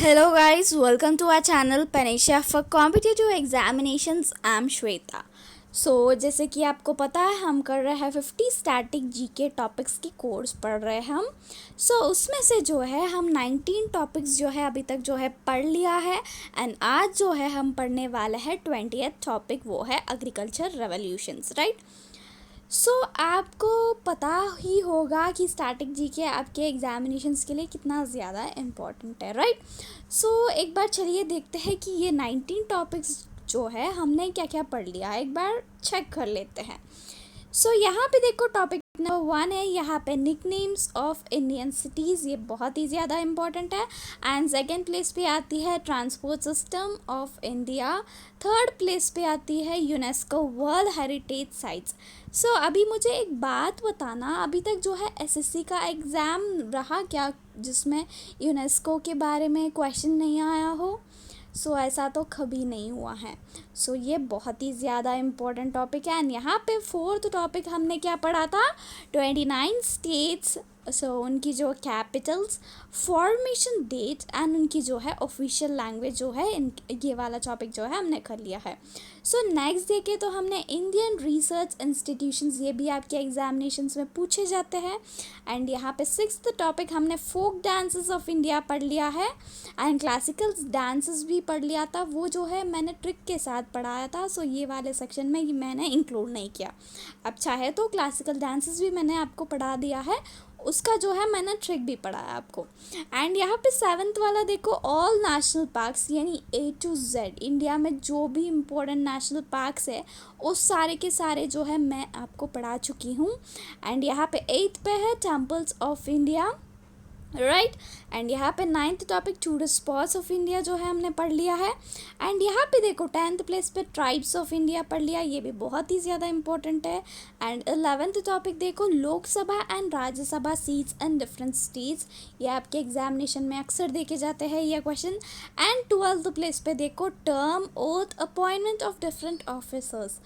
Hello guys, welcome to our channel Panisha for competitive examinations. I'm Shweta. जैसे कि आपको पता है हम कर रहे हैं 50 स्टैटिक जीके टॉपिक्स की कोर्स पढ़ रहे हैं हम. उसमें से जो है हम 19 टॉपिक्स जो है अभी तक जो है पढ़ लिया है. एंड आज जो है हम पढ़ने वाले हैं 20th टॉपिक, वो है एग्रीकल्चर रेवोल्यूशंस, राइट. आपको पता ही होगा कि स्टैटिक जीके आपके एग्जामिनेशंस के लिए कितना ज़्यादा इम्पॉर्टेंट है, राइट. एक बार चलिए देखते हैं कि ये 19 टॉपिक्स जो है हमने क्या क्या पढ़ लिया है, एक बार चेक कर लेते हैं. यहाँ पे देखो टॉपिक नंबर 1 है, यहाँ पे निकनेम्स ऑफ इंडियन सिटीज़, ये बहुत ही ज़्यादा इम्पॉर्टेंट है. एंड सेकेंड प्लेस पे आती है transport system of India. Third place पे आती है यूनेस्को वर्ल्ड हेरिटेज साइट्स. अभी मुझे एक बात बताना, अभी तक जो है एसएससी का एग्ज़ाम रहा क्या जिसमें यूनेस्को के बारे में क्वेश्चन नहीं आया हो. ऐसा तो कभी नहीं हुआ है. ये बहुत ही ज़्यादा इम्पोर्टेंट टॉपिक है. एंड यहाँ पे फोर्थ टॉपिक हमने क्या पढ़ा था, 29 स्टेट्स, उनकी जो कैपिटल्स, फॉर्मेशन डेट एंड उनकी जो है ऑफिशियल लैंग्वेज जो है, ये वाला टॉपिक जो है हमने कर लिया है. नेक्स्ट देखे तो हमने इंडियन रिसर्च इंस्टीट्यूशंस, ये भी आपके एग्जामिनेशंस में पूछे जाते हैं. एंड यहाँ पे सिक्स्थ टॉपिक हमने फोक डांसेस ऑफ इंडिया पढ़ लिया है. एंड क्लासिकल डांसेस भी पढ़ लिया था, वो जो है मैंने ट्रिक के साथ पढ़ाया था. ये वाले सेक्शन में ये मैंने इंक्लूड नहीं किया. अब चाहे तो क्लासिकल डांसेस भी मैंने आपको पढ़ा दिया है, उसका जो है मैंने ट्रिक भी पढ़ाया आपको. एंड यहाँ पे सेवन्थ वाला देखो, ऑल नेशनल पार्क्स, यानी A to Z इंडिया में जो भी इम्पोर्टेंट नेशनल पार्क्स है उस सारे के सारे जो है मैं आपको पढ़ा चुकी हूँ. एंड यहाँ पे 8th पे है temples of India, right. And यहाँ पे 9th topic tourist spots of India जो है हमने पढ़ लिया है. एंड यहाँ पे देखो 10th प्लेस पे ट्राइब्स ऑफ इंडिया पढ़ लिया, ये भी बहुत ही ज़्यादा इंपॉर्टेंट है. एंड 11th टॉपिक देखो Lok Sabha and Rajya Sabha seats and different states, ये आपके एग्जामिनेशन में अक्सर देखे जाते हैं ये क्वेश्चन. एंड 12th प्लेस पे देखो term oath appointment of different officers.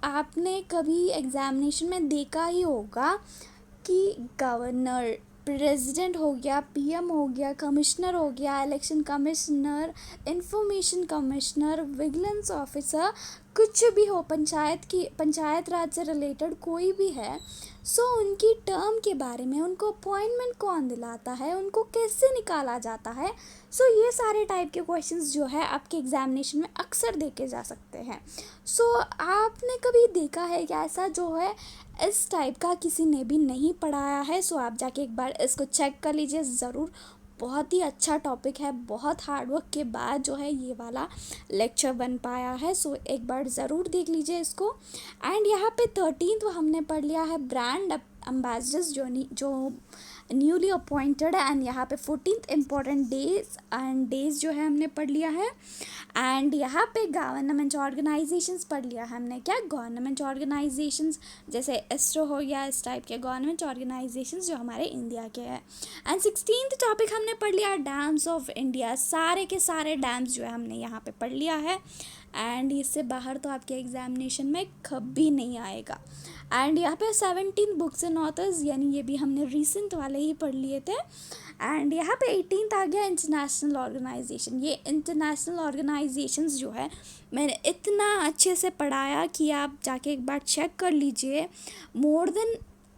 आपने कभी एग्जामिनेशन में देखा ही होगा कि गवर्नर, प्रेसिडेंट हो गया, पीएम हो गया, कमिश्नर हो गया, election commissioner, information commissioner, vigilance officer, कुछ भी हो, पंचायत राज से रिलेटेड कोई भी है. उनकी टर्म के बारे में, उनको अपॉइंटमेंट कौन दिलाता है, उनको कैसे निकाला जाता है. ये सारे टाइप के क्वेश्चंस जो है आपके एग्जामिनेशन में अक्सर देखे जा सकते हैं. आपने कभी देखा है कि ऐसा जो है इस टाइप का किसी ने भी नहीं पढ़ाया है. आप जाके एक बार इसको चेक कर लीजिए ज़रूर. बहुत ही अच्छा टॉपिक है, बहुत हार्डवर्क के बाद जो है ये वाला लेक्चर बन पाया है. एक बार ज़रूर देख लीजिए इसको. एंड यहाँ पे 13th हमने पढ़ लिया है ब्रांड एम्बेसडर्स जो न्यूली अपॉइंटेड है. एंड यहाँ पे 14th इम्पॉर्टेंट डेज जो है हमने पढ़ लिया है. एंड यहाँ पे गवर्नमेंट ऑर्गेनाइजेशंस पढ़ लिया है हमने. क्या गवर्नमेंट ऑर्गेनाइजेशंस, जैसे एस्ट्रो हो गया, इस टाइप के गवर्नमेंट ऑर्गेनाइजेशंस जो हमारे इंडिया के हैं. एंड 16th टॉपिक हमने पढ़ लिया डैम्स ऑफ इंडिया, सारे के सारे डैम्स जो है हमने यहाँ पे पढ़ लिया है. एंड इससे बाहर तो आपके एग्जामिनेशन में कभी नहीं आएगा. एंड यहाँ पे 17 बुक्स एंड ऑथर्स, यानी ये भी हमने रिसेंट वाले ही पढ़ लिए थे. एंड यहाँ पे 18th आ गया इंटरनेशनल ऑर्गेनाइजेशन. ये इंटरनेशनल ऑर्गेनाइजेशंस जो है मैंने इतना अच्छे से पढ़ाया कि आप जाके एक बार चेक कर लीजिए. मोर देन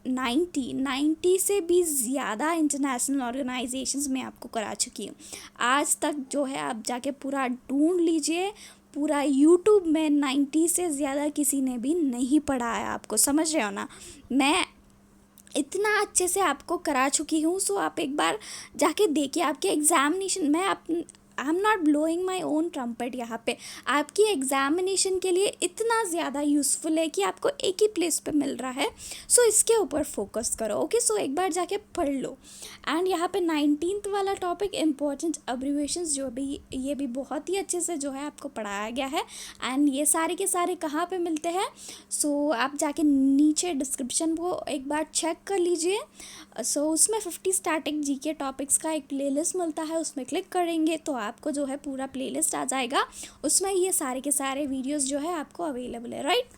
90 से भी ज़्यादा इंटरनेशनल ऑर्गेनाइजेशंस मैं आपको करा चुकी हूँ आज तक. जो है आप जाके पूरा ढूंढ लीजिए, पूरा यूट्यूब में 90 से ज़्यादा किसी ने भी नहीं पढ़ाया आपको. समझ रहे हो ना, मैं इतना अच्छे से आपको करा चुकी हूँ. आप एक बार जाके देखिए आपके एग्जामिनेशन में. I am not blowing my own trumpet. यहाँ पे आपकी एग्जामिनेशन के लिए इतना ज़्यादा यूज़फुल है कि आपको एक ही प्लेस पे मिल रहा है. इसके ऊपर फोकस करो, ओके. एक बार जाके पढ़ लो. एंड यहाँ पे 19th वाला टॉपिक इम्पोर्टेंट अब्रीविएशंस, जो भी ये भी बहुत ही अच्छे से जो है आपको पढ़ाया गया है. एंड ये सारे के सारे कहाँ पे मिलते हैं, आप जाके नीचे डिस्क्रिप्शन को एक बार चेक कर लीजिए. उसमें 50 स्टैटिक जीके टॉपिक्स का एक प्लेलिस्ट मिलता है, उसमें क्लिक करेंगे तो आपको जो है पूरा प्लेलिस्ट आ जाएगा. उसमें ये सारे के सारे वीडियोस जो है आपको अवेलेबल है, राइट.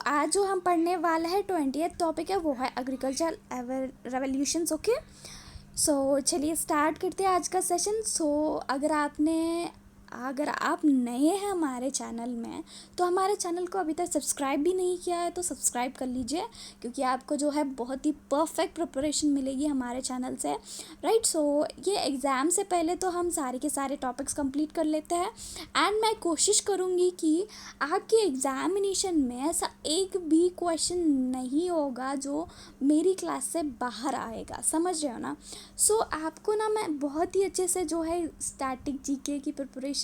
आज जो हम पढ़ने वाले हैं 20th टॉपिक है वो है एग्रीकल्चर रेवोल्यूशंस, ओके. सो चलिए स्टार्ट करते हैं आज का सेशन। अगर आप नए हैं हमारे चैनल में, तो हमारे चैनल को अभी तक सब्सक्राइब भी नहीं किया है तो सब्सक्राइब कर लीजिए, क्योंकि आपको जो है बहुत ही परफेक्ट प्रिपरेशन मिलेगी हमारे चैनल से, राइट। सो ये एग्ज़ाम से पहले तो हम सारे के सारे टॉपिक्स कंप्लीट कर लेते हैं, एंड मैं कोशिश करूँगी कि आपके एग्ज़ामिनेशन में ऐसा एक भी क्वेश्चन नहीं होगा जो मेरी क्लास से बाहर आएगा, समझ रहे हो ना। सो आपको ना मैं बहुत ही अच्छे से जो है स्टैटिक जीके की प्रिपरेशन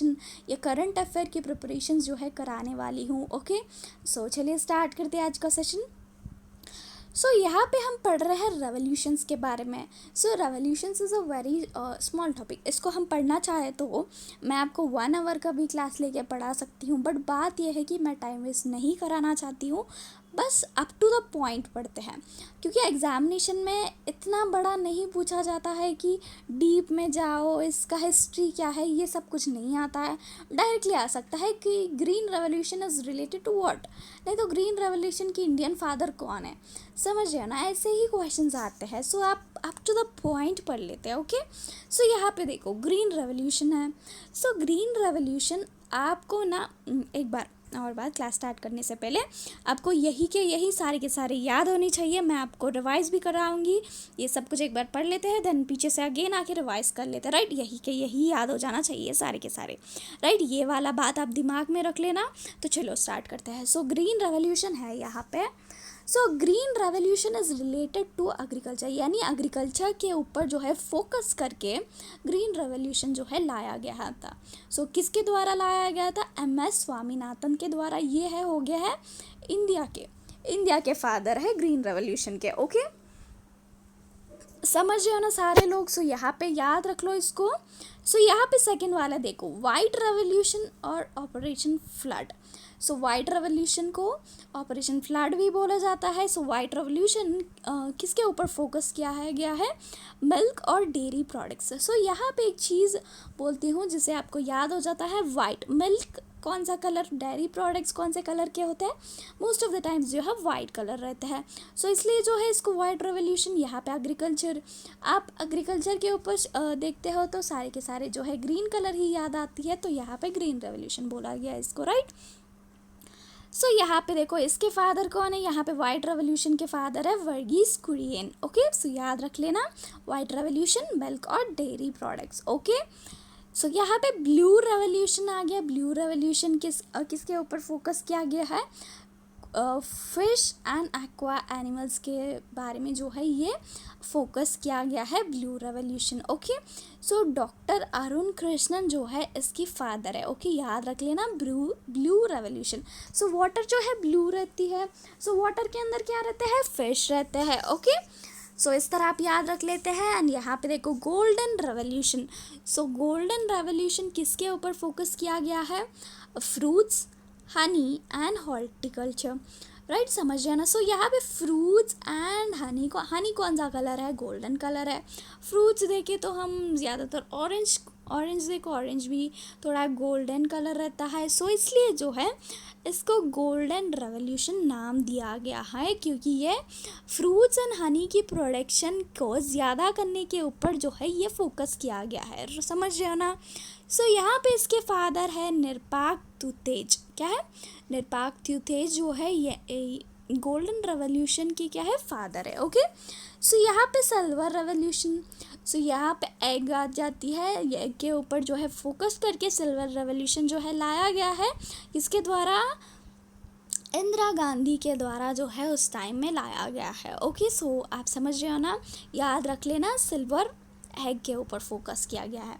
या करंट अफेयर की प्रिपरेशन जो है कराने वाली हूँ, ओके। सो चलिए स्टार्ट करते हैं आज का सेशन। सो यहाँ पे हम पढ़ रहे हैं रेवोल्यूशंस के बारे में। So revolutions is a very small topic. इसको हम पढ़ना चाहे तो मैं आपको 1 आवर का भी क्लास लेके पढ़ा सकती हूँ, बट बात यह है कि मैं टाइम वेस्ट नहीं कराना चाहती हूँ, बस अप टू द पॉइंट पढ़ते हैं, क्योंकि एग्ज़ामिनेशन में इतना बड़ा नहीं पूछा जाता है कि डीप में जाओ, इसका हिस्ट्री क्या है, ये सब कुछ नहीं आता है। डायरेक्टली आ सकता है कि green revolution is related to what, नहीं तो ग्रीन रेवोल्यूशन की इंडियन फादर कौन है, समझ रहे हो ना, ऐसे ही क्वेश्चंस आते हैं। सो आप अप टू द पॉइंट पढ़ लेते हैं, ओके। सो यहाँ पे देखो ग्रीन रेवोल्यूशन है। सो ग्रीन रेवोल्यूशन आपको ना एक बार और बात, क्लास स्टार्ट करने से पहले आपको यही सारे के सारे याद होनी चाहिए। मैं आपको रिवाइज़ भी कराऊंगी, ये सब कुछ एक बार पढ़ लेते हैं, देन पीछे से अगेन आके रिवाइज़ कर लेते हैं, राइट। यही याद हो जाना चाहिए सारे के सारे, राइट। ये वाला बात आप दिमाग में रख लेना। तो चलो स्टार्ट करते हैं। सो ग्रीन रेवोल्यूशन है यहाँ पे। So green revolution is related to agriculture, यानी एग्रीकल्चर के ऊपर जो है फोकस करके ग्रीन रेवोल्यूशन जो है लाया गया था। सो किसके द्वारा लाया गया था? MS स्वामीनाथन के द्वारा। ये है हो गया है इंडिया के फादर है ग्रीन रेवोल्यूशन के, ओके। समझ रहे हो ना सारे लोग। सो यहाँ पे याद रख लो इसको। सो यहाँ पे सेकंड वाला देखो, वाइट रेवोल्यूशन और operation flood. So white revolution को ऑपरेशन फ्लड भी बोला जाता है। सो वाइट रेवोल्यूशन किसके ऊपर फोकस किया है गया है? मिल्क और डेयरी प्रोडक्ट्स। सो यहाँ पे एक चीज़ बोलती हूँ जिसे आपको याद हो जाता है, वाइट मिल्क कौन सा कलर, डेयरी प्रोडक्ट्स कौन से कलर के होते हैं? मोस्ट ऑफ द टाइम्स जो है वाइट कलर रहते हैं। सो इसलिए जो है इसको वाइट रेवोल्यूशन। यहाँ पे एग्रीकल्चर, आप एग्रीकल्चर के ऊपर देखते हो तो सारे के सारे जो है ग्रीन कलर ही याद आती है, तो यहाँ पे ग्रीन रेवोल्यूशन बोला गया इसको, राइट। सो यहाँ पे देखो इसके फादर कौन है? यहाँ पे वाइट रेवोल्यूशन के फादर है वर्गीस कुरियन, ओके। सो याद रख लेना, वाइट रेवोल्यूशन, मिल्क और डेयरी प्रोडक्ट्स, ओके। सो यहाँ पे ब्लू रेवोल्यूशन आ गया। ब्लू रेवोल्यूशन किसके ऊपर फोकस किया गया है? फिश एंड एक्वा एनिमल्स के बारे में जो है ये फोकस किया गया है, blue revolution, okay. So doctor Arun Krishnan जो है इसकी फादर है, ओके। याद रख लेना ब्लू रेवोल्यूशन। सो वाटर जो है ब्लू रहती है। सो वाटर के अंदर क्या रहते हैं? फिश रहते हैं, ओके। सो इस तरह आप याद रख लेते हैं। एंड यहाँ पे देखो गोल्डन रेवोल्यूशन। सो गोल्डन रेवोल्यूशन किसके ऊपर फोकस किया गया है? Fruits, honey and horticulture, right. समझ रहे ना। सो यहाँ पे फ्रूट्स एंड हनी कौन सा कलर है? गोल्डन कलर है। फ्रूट्स देखे तो हम ज़्यादातर ऑरेंज देखो, ऑरेंज भी थोड़ा गोल्डन कलर रहता है। सो इसलिए जो है इसको गोल्डन रेवोल्यूशन नाम दिया गया है, क्योंकि ये फ्रूट्स एंड हनी की प्रोडक्शन को ज़्यादा करने के ऊपर जो है ये फोकस किया गया है, समझ रहे हो ना। सो यहाँ पे इसके फादर है निरपाक त्युतेज। क्या है? निरपाक त्युतेज जो है ये गोल्डन रेवोल्यूशन की क्या है? फादर है, ओके। सो यहाँ पे सिल्वर रेवोल्यूशन। सो यहाँ पे एग आ जाती है, ये एग के ऊपर जो है फोकस करके सिल्वर रेवोल्यूशन जो है लाया गया है। किसके द्वारा? इंदिरा गांधी के द्वारा जो है उस टाइम में लाया गया है, ओके। सो आप समझ रहे हो ना, याद रख लेना, सिल्वर एग के ऊपर फोकस किया गया है।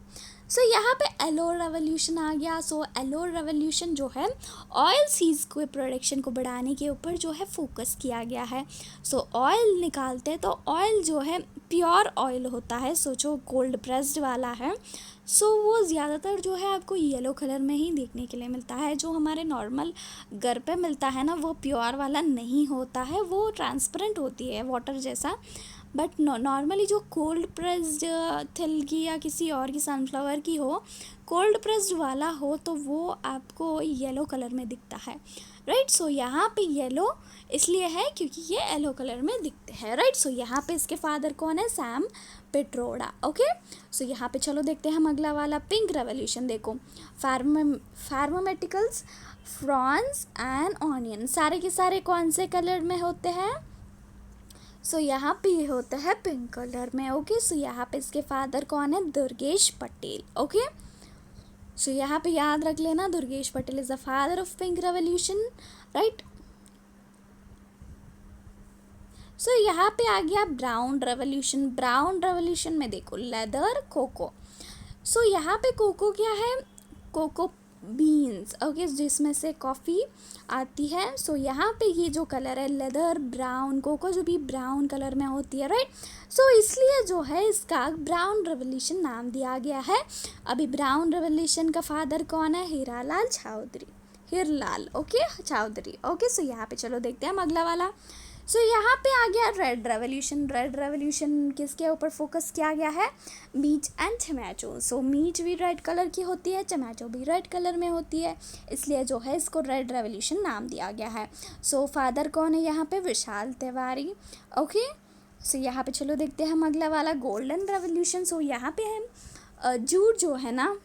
सो यहाँ पे येलो रेवोल्यूशन आ गया। सो येलो रेवोल्यूशन जो है ऑयल सीड्स को प्रोडक्शन को बढ़ाने के ऊपर जो है फोकस किया गया है। सो ऑयल निकालते तो ऑयल जो है प्योर ऑयल होता है। सो जो कोल्ड प्रेस्ड वाला है सो वो ज़्यादातर जो है आपको येलो कलर में ही देखने के लिए मिलता है। जो हमारे नॉर्मल घर पे मिलता है ना, वो प्योर वाला नहीं होता है, वो ट्रांसपेरेंट होती है वाटर जैसा। बट नॉर्मली जो कोल्ड प्रेस्ड तिल की या किसी और की सनफ्लावर की हो, कोल्ड प्रेस्ड वाला हो, तो वो आपको येलो कलर में दिखता है, राइट। सो यहाँ पे येलो इसलिए है क्योंकि ये येलो कलर में दिखते हैं, राइट। सो यहाँ पे इसके फादर कौन है? सैम पेट्रोडा। ओके, सो यहाँ पे चलो देखते हैं हम अगला वाला पिंक रेवोल्यूशन। देखो, फार्मास्यूटिकल्स, फ्रॉन्स एंड ऑनियन, सारे के सारे कौन से कलर में होते हैं? सो यहाँ पे ये होता है पिंक कलर में। ओके, सो यहाँ पे इसके फादर कौन है? दुर्गेश पटेल। ओके, सो यहाँ पे याद रख लेना, Durgesh Patel is the father of pink revolution, right. So यहाँ पे आ गया ब्राउन रेवोल्यूशन। ब्राउन रेवोल्यूशन में देखो, लेदर, कोको। सो यहाँ पे कोको क्या है? Cocoa beans. ओके, जिसमें से कॉफ़ी आती है। सो यहाँ पे ये जो कलर है लेदर, ब्राउन, कोको जो भी ब्राउन कलर में होती है, राइट। सो इसलिए जो है इसका ब्राउन रेवोल्यूशन नाम दिया गया है। अभी ब्राउन रेवोल्यूशन का फादर कौन है? Hiralal Chaudhary, हीरलाल, okay, Chaudhary. Okay, so यहाँ पे चलो देखते हैं हम अगला वाला। सो यहाँ पे आ गया रेड रेवोल्यूशन। रेड रेवोल्यूशन किसके ऊपर फोकस किया गया है? Meat and tomato. So meat भी रेड कलर की होती है, टमाटो भी रेड कलर में होती है, इसलिए जो है इसको रेड रेवोल्यूशन नाम दिया गया है। सो फादर कौन है यहाँ पे? विशाल तिवारी। ओके, सो यहाँ पे चलो देखते हैं हम अगला वाला गोल्डन रेवोल्यूशन। सो यहाँ पे हम जूट जो है ना,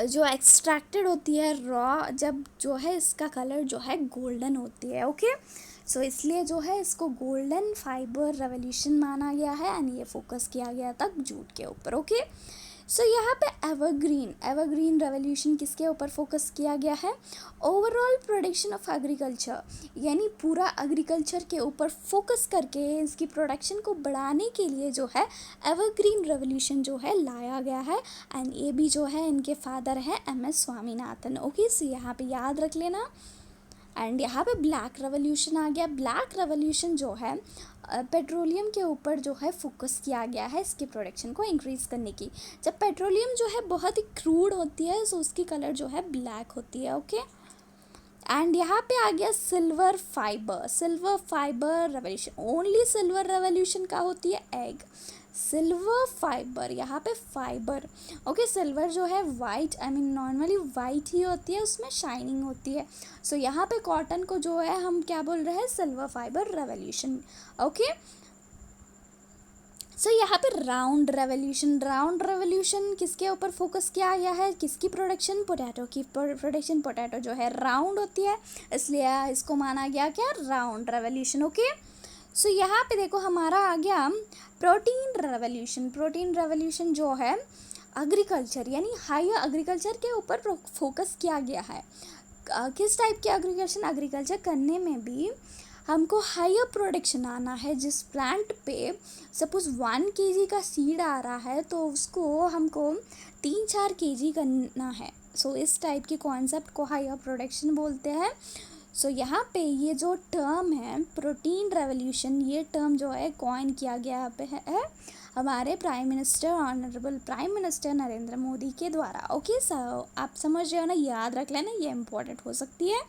जो एक्सट्रैक्टेड होती है रॉ, जब जो है इसका कलर जो है गोल्डन होती है। ओके, सो इसलिए जो है इसको गोल्डन फाइबर रेवोल्यूशन माना गया है एंड ये फोकस किया गया था जूट के ऊपर। ओके, सो यहाँ पे एवरग्रीन रेवोल्यूशन किसके ऊपर फोकस किया गया है? ओवरऑल प्रोडक्शन ऑफ एग्रीकल्चर, यानी पूरा एग्रीकल्चर के ऊपर फोकस करके इसकी प्रोडक्शन को बढ़ाने के लिए जो है एवरग्रीन रेवोल्यूशन जो है लाया गया है एंड ये भी जो है इनके फादर हैं MS स्वामीनाथन। ओके, सो यहाँ पे याद रख लेना। एंड यहाँ पे ब्लैक रेवोल्यूशन आ गया। ब्लैक रेवोल्यूशन जो है पेट्रोलियम के ऊपर जो है फोकस किया गया है इसकी प्रोडक्शन को इंक्रीज़ करने की। जब पेट्रोलियम जो है बहुत ही क्रूड होती है तो उसकी कलर जो है ब्लैक होती है। ओके, एंड यहाँ पे आ गया silver fibre revolution. Only silver revolution का होती है एग, सिल्वर फाइबर, यहाँ पे फाइबर। ओके, सिल्वर जो है white, I mean normally white ही होती है, उसमें शाइनिंग होती है। सो यहाँ पे कॉटन को जो है हम क्या बोल रहे हैं? Silver fibre revolution. Okay, so यहाँ पे राउंड रेवोल्यूशन किसके ऊपर फोकस किया गया है? किसकी प्रोडक्शन? पोटैटो की प्रोडक्शन। पोटैटो जो है राउंड होती है, इसलिए इसको माना गया क्या? Round revolution. ओके, सो यहाँ पे देखो हमारा आ गया प्रोटीन रेवोल्यूशन जो है एग्रीकल्चर यानी हायर एग्रीकल्चर के ऊपर फोकस किया गया है। किस टाइप के एग्रीकल्चर करने में भी हमको हायर प्रोडक्शन आना है। जिस प्लांट पे सपोज 1 kg का सीड आ रहा है तो उसको हमको 3-4 kg करना है। सो इस टाइप के कॉन्सेप्ट को हायर प्रोडक्शन बोलते हैं। सो यहाँ पे ये जो टर्म है प्रोटीन रेवोल्यूशन, ये टर्म जो है कॉइन किया गया पे है हमारे prime minister, honourable prime minister Narendra Modi के द्वारा। ओके, सो आप समझ रहे हो ना, याद रख लेना, ये इम्पोर्टेंट हो सकती है।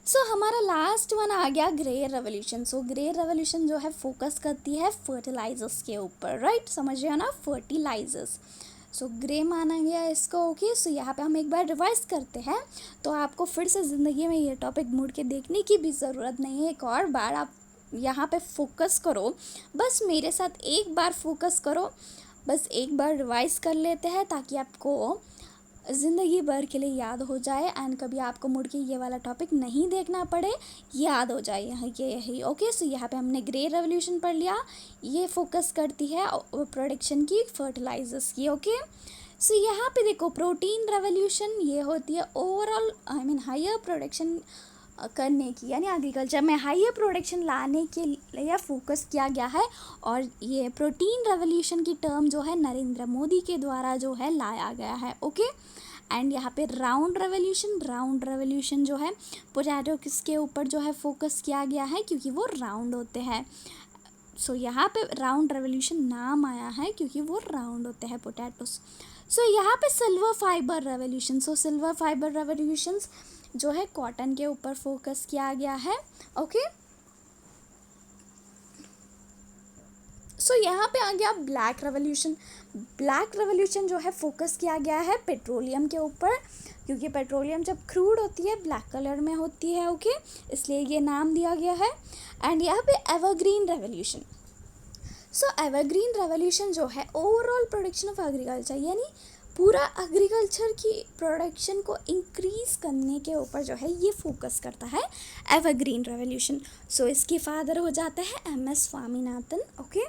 सो हमारा लास्ट वन आ गया grey revolution. So grey revolution जो है फोकस करती है फर्टिलाइजर्स के ऊपर, राइट, समझ रहे हो ना, फर्टिलाइजर्स। सो ग्रे माना गया इसको। ओके, सो यहाँ पे हम एक बार रिवाइज करते हैं तो आपको फिर से ज़िंदगी में ये टॉपिक मुड़ के देखने की भी ज़रूरत नहीं है। एक और बार आप यहाँ पे फोकस करो, बस मेरे साथ एक बार फोकस करो, बस एक बार रिवाइज कर लेते हैं ताकि आपको ज़िंदगी भर के लिए याद हो जाए एंड कभी आपको मुड़ के ये वाला टॉपिक नहीं देखना पड़े, याद हो जाए यहाँ के यही। ओके, सो यहाँ पे हमने ग्रे रेवोल्यूशन पढ़ लिया, ये फोकस करती है प्रोडक्शन की फर्टिलाइजर्स की। ओके, सो यहाँ पे देखो प्रोटीन रेवोल्यूशन ये होती है overall I mean higher production करने की, यानी एग्रीकल्चर में हायर प्रोडक्शन लाने के लिए फोकस किया गया है और ये प्रोटीन रेवोल्यूशन की टर्म जो है नरेंद्र मोदी के द्वारा जो है लाया गया है। ओके, एंड यहाँ पे राउंड रेवोल्यूशन जो है पोटैटो किसके ऊपर जो है फोकस किया गया है क्योंकि वो राउंड होते हैं। सो यहाँ पे राउंड रेवोल्यूशन नाम आया है क्योंकि वो राउंड होते हैं पोटैटोस। सो यहाँ पे सिल्वर फाइबर रेवोल्यूशंस जो है कॉटन के ऊपर फोकस किया गया है। ओके, सो यहाँ पे आ गया ब्लैक रेवोल्यूशन जो है फोकस किया गया है पेट्रोलियम के ऊपर क्योंकि पेट्रोलियम जब क्रूड होती है ब्लैक कलर में होती है। ओके, इसलिए ये नाम दिया गया है। एंड यहाँ पे एवरग्रीन रेवोल्यूशन, सो एवरग्रीन रेवोल्यूशन जो है ओवरऑल प्रोडक्शन ऑफ एग्रीकल्चर, यानी पूरा एग्रीकल्चर की प्रोडक्शन को इंक्रीज करने के ऊपर जो है ये फोकस करता है एवरग्रीन रेवोल्यूशन। सो इसके फादर हो जाते हैं MS स्वामीनाथन। ओके,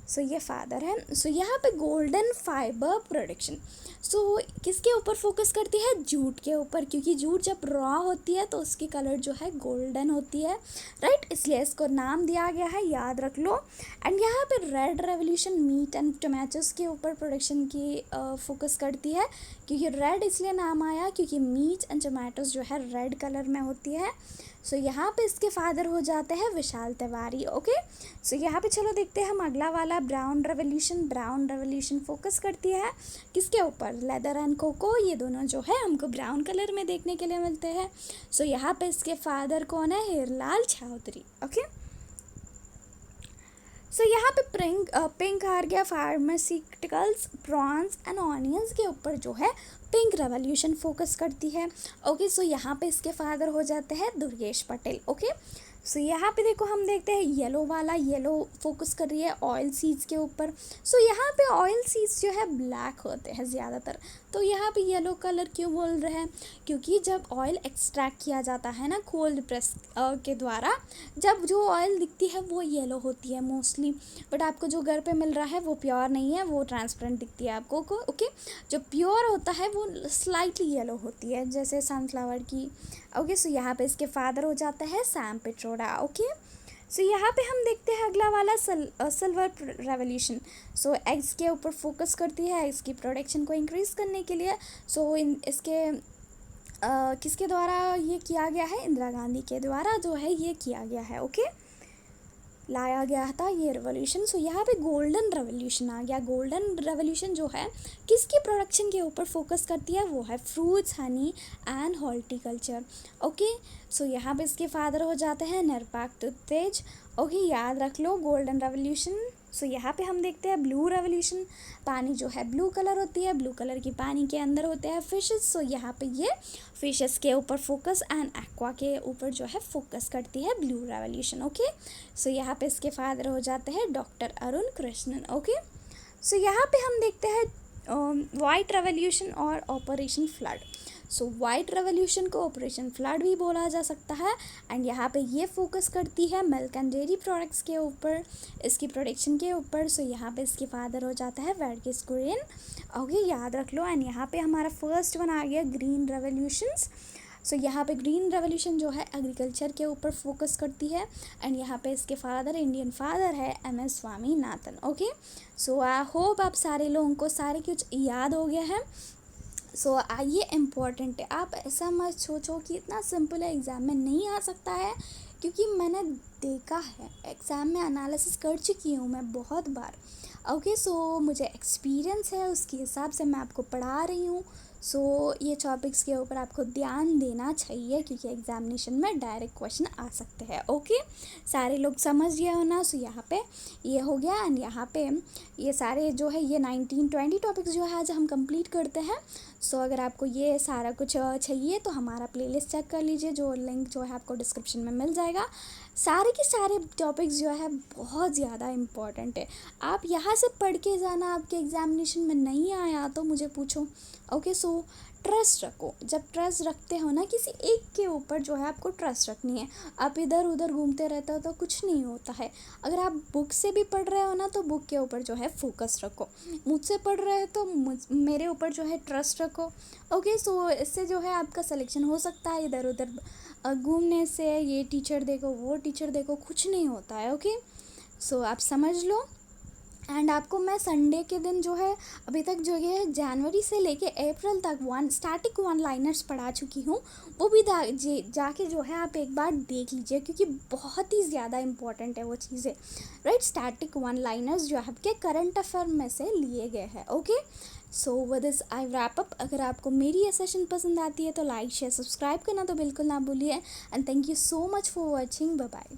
सो ये फादर है। सो यहाँ पे गोल्डन फाइबर प्रोडक्शन, सो किसके ऊपर फोकस करती है? जूट के ऊपर, क्योंकि जूट जब रॉ होती है तो उसकी कलर जो है गोल्डन होती है, राइट, इसलिए इसको नाम दिया गया है, याद रख लो। एंड यहाँ पे red revolution meat and tomatoes के ऊपर प्रोडक्शन की फोकस करती है, क्योंकि रेड इसलिए नाम आया क्योंकि मीट एंड टोमेटोज जो है रेड कलर में होती है। सो यहाँ पे इसके फादर हो जाते हैं विशाल तिवारी। ओके, सो यहाँ पे चलो देखते हैं हम अगला वाला brown revolution. Brown revolution focus करती है किसके ऊपर? लेदर एंड कोको, ये दोनों जो है हमको ब्राउन कलर में देखने के लिए मिलते हैं। सो यहाँ पे इसके फादर कौन है? हीरलाल चौधरी। ओके, सो यहाँ पे पिंक आ गया फार्मास्यूटिकल्स, प्रॉन्स एंड ऑनियंस के ऊपर जो है पिंक रेवोल्यूशन फोकस करती है। ओके, सो यहाँ पे इसके फादर हो जाते हैं दुर्गेश पटेल। ओके, सो यहाँ पे देखो हम देखते हैं येलो वाला, येलो फोकस कर रही है ऑयल सीड्स के ऊपर। सो यहाँ पे ऑयल सीड्स जो है ब्लैक होते हैं ज़्यादातर, तो यहाँ पे येलो कलर क्यों बोल रहे हैं? क्योंकि जब ऑयल एक्सट्रैक्ट किया जाता है ना कोल्ड प्रेस के द्वारा, जब जो ऑयल दिखती है वो येलो होती है मोस्टली, बट आपको जो घर पे मिल रहा है वो प्योर नहीं है, वो ट्रांसपेरेंट दिखती है आपको को। ओके, जो प्योर होता है वो स्लाइटली येलो होती है, जैसे सनफ्लावर की। ओके, सो यहाँ पे इसके फादर हो जाता है सैम पिट्रोडा। ओके, सो यहाँ पे हम देखते हैं अगला वाला सिल्वर रेवोल्यूशन। सो एग्स के ऊपर फोकस करती है, एग्स की प्रोडक्शन को इंक्रीज़ करने के लिए। सो इसके किसके द्वारा ये किया गया है? इंदिरा गांधी के द्वारा जो है ये किया गया है। ओके, लाया गया था ये रेवोल्यूशन। सो यहाँ पे गोल्डन रेवोल्यूशन आ गया। गोल्डन रेवोल्यूशन जो है किसकी प्रोडक्शन के ऊपर फोकस करती है? वो है fruits, honey and horticulture. Okay, so यहाँ पे इसके फादर हो जाते हैं निरपाक तुतेज। ओके, याद रख लो गोल्डन रेवोल्यूशन। सो यहाँ पे हम देखते हैं ब्लू रेवोल्यूशन, पानी जो है ब्लू कलर होती है, ब्लू कलर की पानी के अंदर होते हैं फिशेस। सो यहाँ पे ये फिशेस के ऊपर फोकस एंड एक्वा के ऊपर जो है फोकस करती है ब्लू रेवोल्यूशन। ओके, सो यहाँ पे इसके फादर हो जाते हैं doctor Arun Krishnan. Okay, so यहाँ पे हम देखते हैं वाइट रेवोल्यूशन और operation flood. So white revolution को ऑपरेशन फ्लड भी बोला जा सकता है, एंड यहाँ पे ये फोकस करती है मिल्क एंड डेयरी प्रोडक्ट्स के ऊपर, इसकी प्रोडक्शन के ऊपर। सो यहाँ पे इसके फादर हो जाता है वर्गीस कुरियन। ओके, याद रख लो। एंड यहाँ पे हमारा फर्स्ट वन आ गया ग्रीन रेवोल्यूशंस। सो यहाँ पे ग्रीन रेवोल्यूशन जो है एग्रीकल्चर के ऊपर फोकस करती है, एंड यहाँ पे इसके फादर इंडियन फादर है MS Swaminathan. Okay, so I hope आप सारे लोगों को सारे कुछ याद हो गया है। सो ये इम्पॉर्टेंट है, आप ऐसा मत सोचो कि इतना सिंपल है एग्ज़ाम में नहीं आ सकता है, क्योंकि मैंने देखा है, एग्ज़ाम में एनालिसिस कर चुकी हूँ मैं बहुत बार। ओके, सो मुझे एक्सपीरियंस है, उसके हिसाब से मैं आपको पढ़ा रही हूँ। सो ये टॉपिक्स के ऊपर आपको ध्यान देना चाहिए, क्योंकि एग्जामिनेशन में डायरेक्ट क्वेश्चन आ सकते हैं। ओके, सारे लोग समझ गए हो ना? सो यहाँ पे ये हो गया, एंड यहाँ पे ये सारे जो है ये 19-20 टॉपिक्स जो है आज हम कंप्लीट करते हैं। सो अगर आपको ये सारा कुछ चाहिए तो हमारा प्लेलिस्ट चेक कर लीजिए, जो लिंक जो है आपको डिस्क्रिप्शन में मिल जाएगा। सारे के सारे टॉपिक्स जो है बहुत ज़्यादा इम्पॉर्टेंट है, आप यहाँ से पढ़ के जाना। आपके एग्जामिनेशन में नहीं आया तो मुझे पूछो। ओके, सो ट्रस्ट रखो। जब ट्रस्ट रखते हो ना किसी एक के ऊपर जो है आपको ट्रस्ट रखनी है। आप इधर उधर घूमते रहते हो तो कुछ नहीं होता है। अगर आप बुक से भी पढ़ रहे हो ना तो बुक के ऊपर जो है फोकस रखो। मुझसे पढ़ रहे हो तो मेरे ऊपर जो है ट्रस्ट रखो। ओके, सो इससे जो है आपका सिलेक्शन हो सकता है। इधर उधर घूमने से ये टीचर देखो वो टीचर देखो कुछ नहीं होता है। ओके, सो आप समझ लो। एंड आपको मैं संडे के दिन जो है अभी तक जो ये जनवरी से लेके अप्रैल तक स्टैटिक 1 लाइनर्स पढ़ा चुकी हूँ, वो भी जाके जो है आप एक बार देख लीजिए, क्योंकि बहुत ही ज़्यादा इंपॉर्टेंट है वो चीज़ें, राइट। स्टैटिक 1 लाइनर्स जो है आपके करंट अफेयर में से लिए गए हैं। Okay, so with this I wrap up. अगर आपको मेरी ये सेशन पसंद आती है तो लाइक शेयर सब्सक्राइब करना तो बिल्कुल ना भूलिए, and thank you so much for watching. Bye bye.